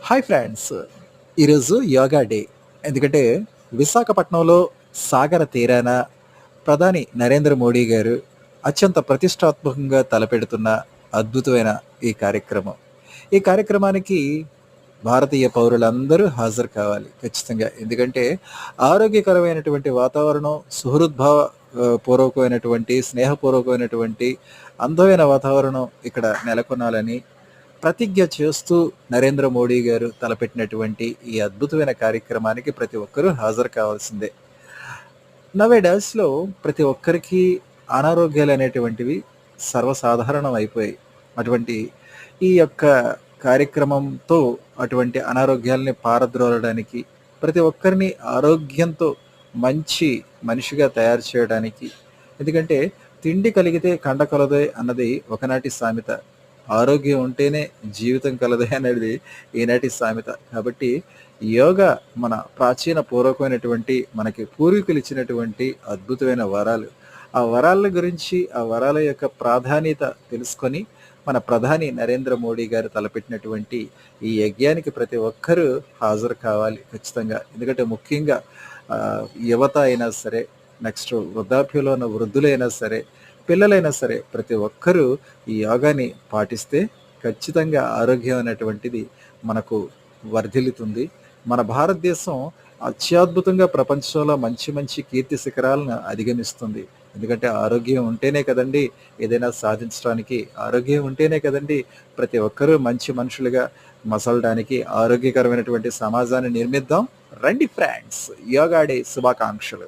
Hi friends! ఈరోజు yoga day. ఎందుకంటే విశాఖపట్నంలో సాగర తీరాన ప్రధాని నరేంద్ర మోడీ గారు అత్యంత ప్రతిష్టాత్మకంగా తలపెడుతున్న అద్భుతమైన ఈ కార్యక్రమం. ఈ కార్యక్రమానికి భారతీయ పౌరులందరూ హాజరు కావాలి ఖచ్చితంగా. ఎందుకంటే ఆరోగ్యకరమైనటువంటి వాతావరణం, పూర్వకమైనటువంటి, స్నేహపూర్వకమైనటువంటి అందమైన వాతావరణం ఇక్కడ నెలకొనాలని ప్రతిజ్ఞ చేస్తూ నరేంద్ర మోడీ గారు తలపెట్టినటువంటి ఈ అద్భుతమైన కార్యక్రమానికి ప్రతి ఒక్కరూ హాజరు కావాల్సిందే. నవే డేస్‌లో ప్రతి ఒక్కరికి అనారోగ్యాలు అనేటువంటివి సర్వసాధారణం అయిపోయాయి. అటువంటి ఈ యొక్క కార్యక్రమంతో అటువంటి అనారోగ్యాల్ని పారద్రోలడానికి, ప్రతి ఒక్కరిని ఆరోగ్యంతో మంచి మనిషిగా తయారు చేయడానికి, ఎందుకంటే తిండి కలిగితే కండ కలదోయ్ అన్నది ఒకనాటి సామెత. ఆరోగ్యం ఉంటేనే జీవితం కలదు అనేది ఈనాటి సామెత. కాబట్టి యోగా మన ప్రాచీన పూర్వకమైనటువంటి మనకి పూర్వీకులు ఇచ్చినటువంటి అద్భుతమైన వరాలు. ఆ వరాల గురించి, ఆ వరాల యొక్క ప్రాధాన్యత తెలుసుకొని మన ప్రధాని నరేంద్ర మోడీ గారు తలపెట్టినటువంటి ఈ యజ్ఞానికి ప్రతి ఒక్కరూ హాజరు కావాలి ఖచ్చితంగా. ఎందుకంటే ముఖ్యంగా యువత అయినా సరే, నెక్స్ట్ వృద్ధాప్యంలో ఉన్న వృద్ధులైనా సరే, పిల్లలైనా సరే ప్రతి ఒక్కరూ ఈ యోగాని పాటిస్తే ఖచ్చితంగా ఆరోగ్యం అనేటువంటిది మనకు వర్ధిల్లుతుంది. మన భారతదేశం అత్యద్భుతంగా ప్రపంచంలో మంచి మంచి కీర్తి శిఖరాలను అధిగమిస్తుంది. ఎందుకంటే ఆరోగ్యం ఉంటేనే కదండీ ఏదైనా సాధించడానికి. ఆరోగ్యం ఉంటేనే కదండీ ప్రతి ఒక్కరూ మంచి మనుషులుగా మసలడానికి. ఆరోగ్యకరమైనటువంటి సమాజాన్ని నిర్మిద్దాం. రండి ఫ్రెండ్స్! యోగా డే శుభాకాంక్షలు.